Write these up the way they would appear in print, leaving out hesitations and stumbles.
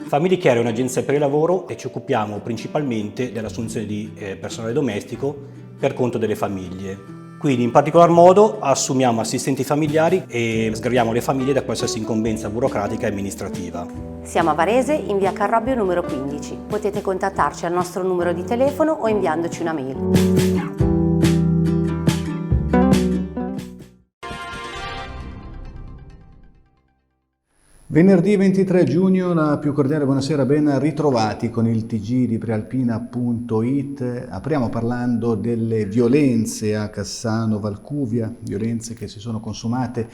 Family Care è un'agenzia per il lavoro e ci occupiamo principalmente dell'assunzione di personale domestico per conto delle famiglie. Quindi in particolar modo assumiamo assistenti familiari e sgraviamo le famiglie da qualsiasi incombenza burocratica e amministrativa. Siamo a Varese, in via Carrobbio numero 15. Potete contattarci al nostro numero di telefono o inviandoci una mail. Venerdì 23 giugno, la più cordiale buonasera, ben ritrovati con il TG di Prealpina.it. Apriamo parlando delle violenze a Cassano Valcuvia, violenze che si sono consumate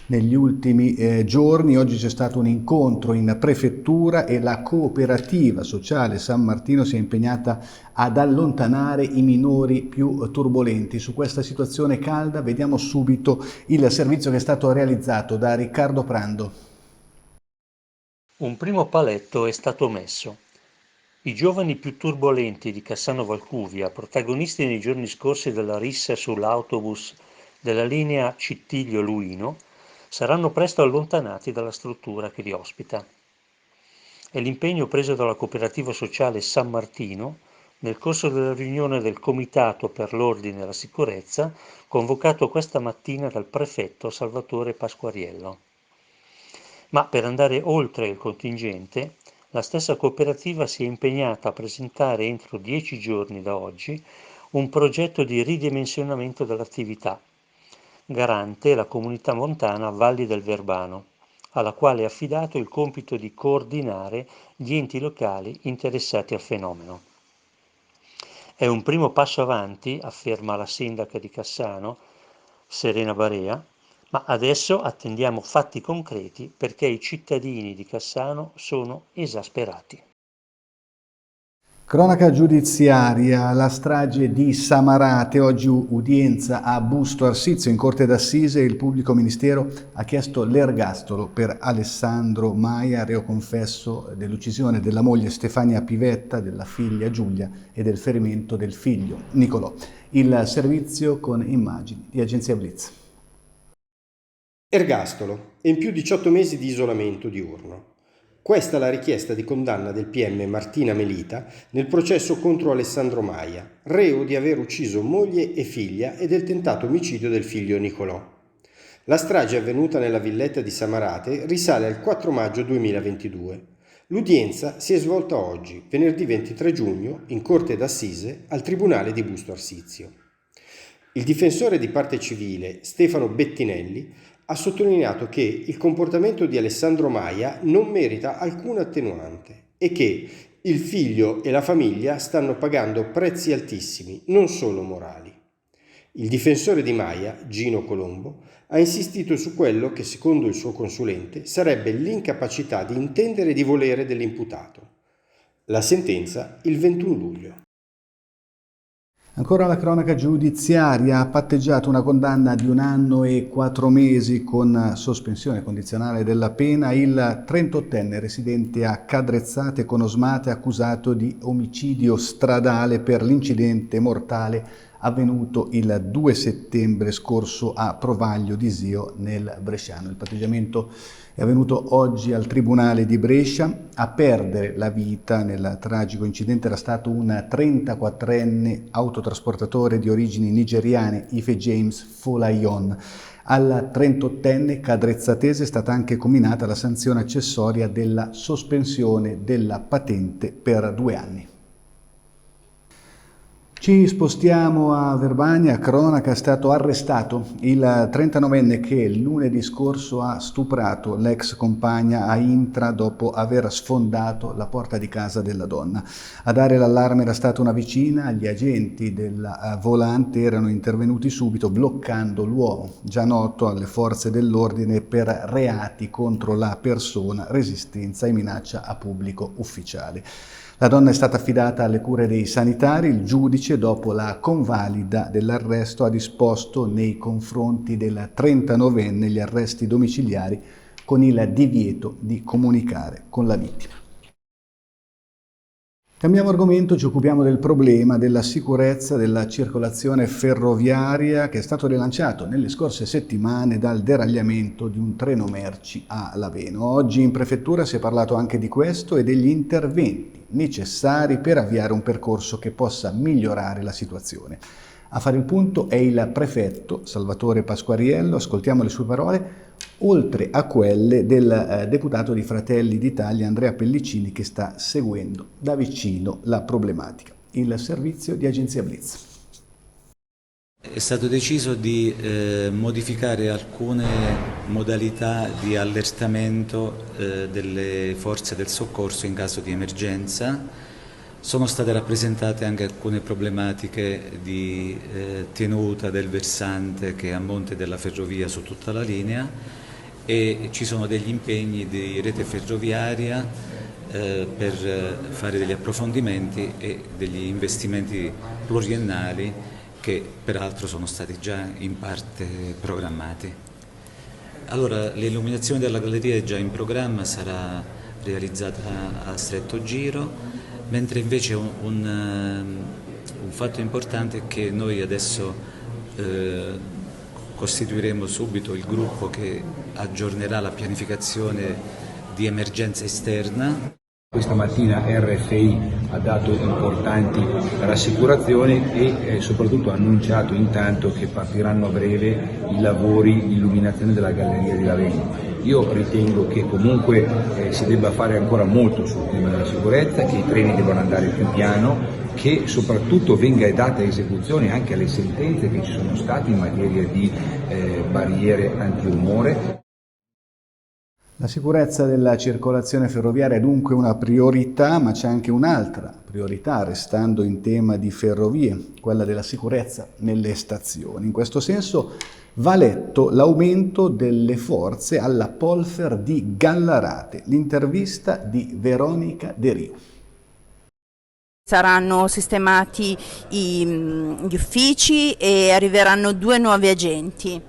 negli ultimi giorni. Oggi c'è stato un incontro in prefettura e la cooperativa sociale San Martino si è impegnata ad allontanare i minori più turbolenti. Su questa situazione calda vediamo subito il servizio che è stato realizzato da Riccardo Prando. Un primo paletto è stato messo. I giovani più turbolenti di Cassano Valcuvia, protagonisti nei giorni scorsi della rissa sull'autobus della linea Cittiglio-Luino, saranno presto allontanati dalla struttura che li ospita. È l'impegno preso dalla cooperativa sociale San Martino nel corso della riunione del Comitato per l'Ordine e la Sicurezza, convocato questa mattina dal prefetto Salvatore Pasquariello. Ma per andare oltre il contingente, la stessa cooperativa si è impegnata a presentare entro 10 giorni da oggi un progetto di ridimensionamento dell'attività, garante la comunità montana Valli del Verbano, alla quale è affidato il compito di coordinare gli enti locali interessati al fenomeno. È un primo passo avanti, afferma la sindaca di Cassano, Serena Barea, ma adesso attendiamo fatti concreti perché i cittadini di Cassano sono esasperati. Cronaca giudiziaria, la strage di Samarate, oggi udienza a Busto Arsizio in Corte d'Assise, il pubblico ministero ha chiesto l'ergastolo per Alessandro Maia, reo confesso dell'uccisione della moglie Stefania Pivetta, della figlia Giulia e del ferimento del figlio Nicolò. Il servizio con immagini di Agenzia Blitz. Ergastolo e in più 18 mesi di isolamento diurno. Questa è la richiesta di condanna del PM Martina Melita nel processo contro Alessandro Maia, reo di aver ucciso moglie e figlia e del tentato omicidio del figlio Nicolò. La strage avvenuta nella villetta di Samarate risale al 4 maggio 2022. L'udienza si è svolta oggi, venerdì 23 giugno, in Corte d'Assise al Tribunale di Busto Arsizio. Il difensore di parte civile, Stefano Bettinelli, ha sottolineato che il comportamento di Alessandro Maia non merita alcuna attenuante e che il figlio e la famiglia stanno pagando prezzi altissimi, non solo morali. Il difensore di Maia, Gino Colombo, ha insistito su quello che, secondo il suo consulente, sarebbe l'incapacità di intendere e di volere dell'imputato. La sentenza il 21 luglio. Ancora la cronaca giudiziaria, ha patteggiato una condanna di 1 anno e 4 mesi con sospensione condizionale della pena il 38enne residente a Cadrezzate con Osmate accusato di omicidio stradale per l'incidente mortale avvenuto il 2 settembre scorso a Provaglio di Sio nel Bresciano. Il patteggiamento è avvenuto oggi al Tribunale di Brescia. A perdere la vita nel tragico incidente era stato un 34enne autotrasportatore di origini nigeriane, Ife James Folayon. Al 38enne cadrezzatese è stata anche comminata la sanzione accessoria della sospensione della patente per 2 anni. Ci spostiamo a Verbania, cronaca, è stato arrestato il 39enne che lunedì scorso ha stuprato l'ex compagna a Intra dopo aver sfondato la porta di casa della donna. A dare l'allarme era stata una vicina, gli agenti della volante erano intervenuti subito bloccando l'uomo, già noto alle forze dell'ordine per reati contro la persona, resistenza e minaccia a pubblico ufficiale. La donna è stata affidata alle cure dei sanitari. Il giudice, dopo la convalida dell'arresto, ha disposto nei confronti del 39enne gli arresti domiciliari con il divieto di comunicare con la vittima. Cambiamo argomento, ci occupiamo del problema della sicurezza della circolazione ferroviaria che è stato rilanciato nelle scorse settimane dal deragliamento di un treno merci a Laveno. Oggi in prefettura si è parlato anche di questo e degli interventi necessari per avviare un percorso che possa migliorare la situazione. A fare il punto è il prefetto Salvatore Pasquariello, ascoltiamo le sue parole, oltre a quelle del deputato di Fratelli d'Italia Andrea Pellicini che sta seguendo da vicino la problematica. Il servizio di agenzia Blitz. È stato deciso di modificare alcune modalità di allertamento delle forze del soccorso in caso di emergenza. Sono state rappresentate anche alcune problematiche di tenuta del versante che è a monte della ferrovia su tutta la linea e ci sono degli impegni di rete ferroviaria per fare degli approfondimenti e degli investimenti pluriennali che peraltro sono stati già in parte programmati. Allora, l'illuminazione della galleria è già in programma, sarà realizzata a stretto giro, mentre invece un fatto importante è che noi adesso costituiremo subito il gruppo che aggiornerà la pianificazione di emergenza esterna. Questa mattina RFI ha dato importanti rassicurazioni e soprattutto ha annunciato intanto che partiranno a breve i lavori di illuminazione della galleria di Laveno. Io ritengo che comunque si debba fare ancora molto sul tema della sicurezza, che i treni devono andare più piano, che soprattutto venga data esecuzione anche alle sentenze che ci sono state in materia di barriere antirumore. La sicurezza della circolazione ferroviaria è dunque una priorità, ma c'è anche un'altra priorità, restando in tema di ferrovie, quella della sicurezza nelle stazioni. In questo senso va letto l'aumento delle forze alla Polfer di Gallarate. L'intervista di Veronica De Rio. Saranno sistemati gli uffici e arriveranno 2 nuovi agenti.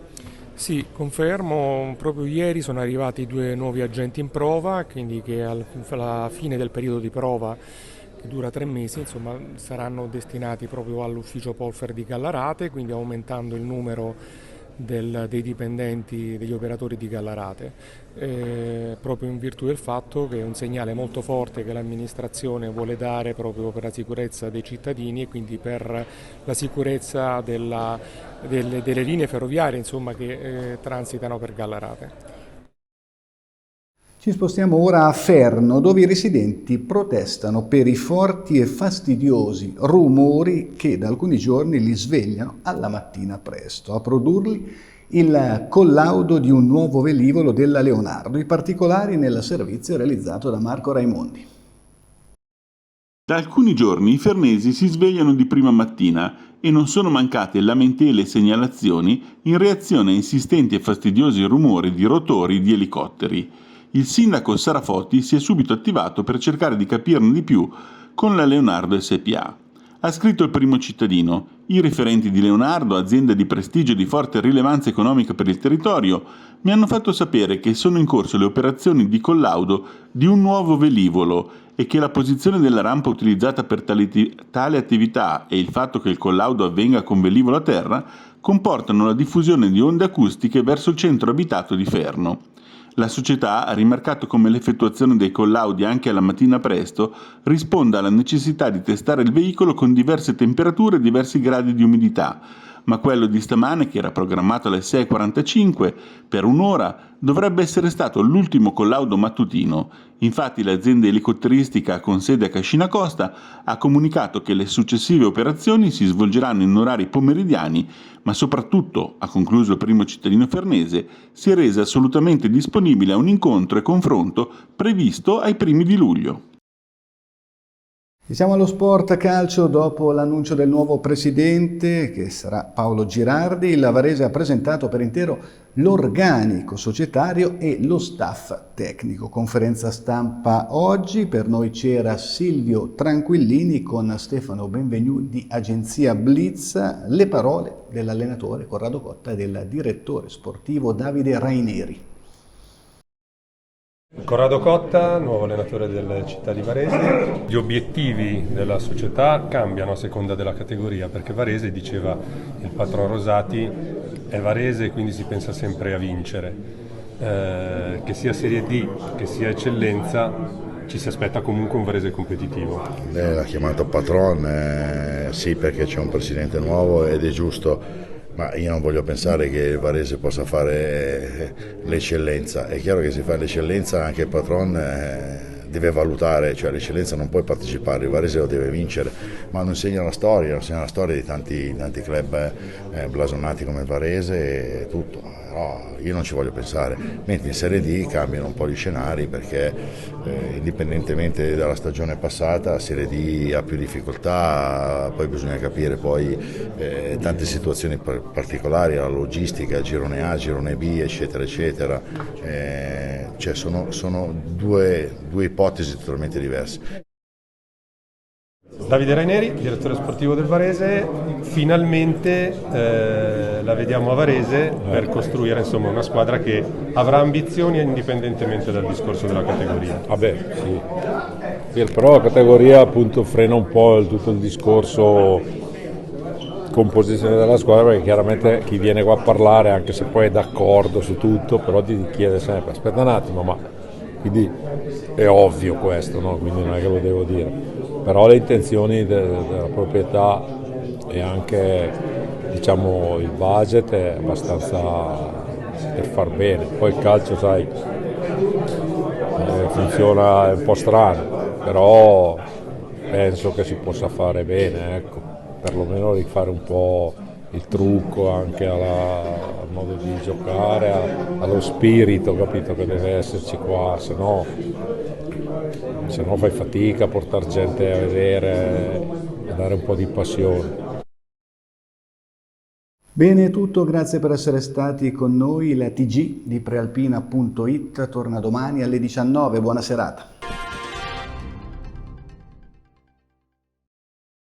Sì, confermo, proprio ieri sono arrivati 2 nuovi agenti in prova, quindi che alla fine del periodo di prova, che dura 3 mesi, insomma, saranno destinati proprio all'ufficio Polfer di Gallarate, quindi aumentando il numero dei dipendenti, degli operatori di Gallarate, proprio in virtù del fatto che è un segnale molto forte che l'amministrazione vuole dare proprio per la sicurezza dei cittadini e quindi per la sicurezza delle linee ferroviarie, insomma, che transitano per Gallarate. Ci spostiamo ora a Ferno, dove i residenti protestano per i forti e fastidiosi rumori che da alcuni giorni li svegliano alla mattina presto. A produrli il collaudo di un nuovo velivolo della Leonardo, i particolari nel servizio realizzato da Marco Raimondi. Da alcuni giorni i fernesi si svegliano di prima mattina e non sono mancate lamentele e segnalazioni in reazione a insistenti e fastidiosi rumori di rotori di elicotteri. Il sindaco Sarafotti si è subito attivato per cercare di capirne di più con la Leonardo SpA. Ha scritto il Primo Cittadino: i referenti di Leonardo, azienda di prestigio e di forte rilevanza economica per il territorio, mi hanno fatto sapere che sono in corso le operazioni di collaudo di un nuovo velivolo e che la posizione della rampa utilizzata per tale attività e il fatto che il collaudo avvenga con velivolo a terra comportano la diffusione di onde acustiche verso il centro abitato di Ferno. La società ha rimarcato come l'effettuazione dei collaudi anche alla mattina presto risponda alla necessità di testare il veicolo con diverse temperature e diversi gradi di umidità, ma quello di stamane, che era programmato alle 6:45 per un'ora, dovrebbe essere stato l'ultimo collaudo mattutino. Infatti l'azienda elicotteristica con sede a Cascina Costa ha comunicato che le successive operazioni si svolgeranno in orari pomeridiani, ma soprattutto, ha concluso il Primo Cittadino fernese, si è resa assolutamente disponibile a un incontro e confronto previsto ai primi di luglio. Siamo allo sport calcio. Dopo l'annuncio del nuovo presidente, che sarà Paolo Girardi, il Varese ha presentato per intero l'organico societario e lo staff tecnico. Conferenza stampa oggi, per noi c'era Silvio Tranquillini con Stefano Benvenu di agenzia Blitz, le parole dell'allenatore Corrado Cotta e del direttore sportivo Davide Raineri. Corrado Cotta, nuovo allenatore del Città di Varese. Gli obiettivi della società cambiano a seconda della categoria, perché Varese, diceva il patron Rosati, è Varese, quindi si pensa sempre a vincere. Che sia Serie D, che sia Eccellenza, ci si aspetta comunque un Varese competitivo. Lei l'ha chiamato patron, sì, perché c'è un presidente nuovo ed è giusto. Ma io non voglio pensare che il Varese possa fare l'eccellenza. È chiaro che se fa l'eccellenza anche il patron deve valutare, cioè l'eccellenza non puoi partecipare, il Varese lo deve vincere, ma non insegna la storia di tanti club blasonati come il Varese e tutto. No, io non ci voglio pensare, mentre in Serie D cambiano un po' gli scenari perché indipendentemente dalla stagione passata Serie D ha più difficoltà, poi bisogna capire poi tante situazioni particolari, la logistica, girone A, girone B, eccetera eccetera, cioè sono due ipotesi totalmente diverse. Davide Raineri, direttore sportivo del Varese, finalmente la vediamo a Varese per costruire insomma una squadra che avrà ambizioni indipendentemente dal discorso della categoria. Vabbè, sì. Però la categoria appunto frena un po' tutto il discorso composizione della squadra, perché chiaramente chi viene qua a parlare, anche se poi è d'accordo su tutto, però ti chiede sempre aspetta un attimo, ma quindi è ovvio questo, no? Quindi non è che lo devo dire. Però le intenzioni della proprietà e anche diciamo il budget è abbastanza per far bene. Poi il calcio, sai, funziona un po' strano, però penso che si possa fare bene, ecco, perlomeno rifare un po' il trucco anche al modo di giocare, allo spirito, capito, che deve esserci qua, se no fai fatica a portare gente a vedere, a dare un po' di passione. Bene, è tutto, grazie per essere stati con noi. La TG di Prealpina.it torna domani alle 19, buona serata.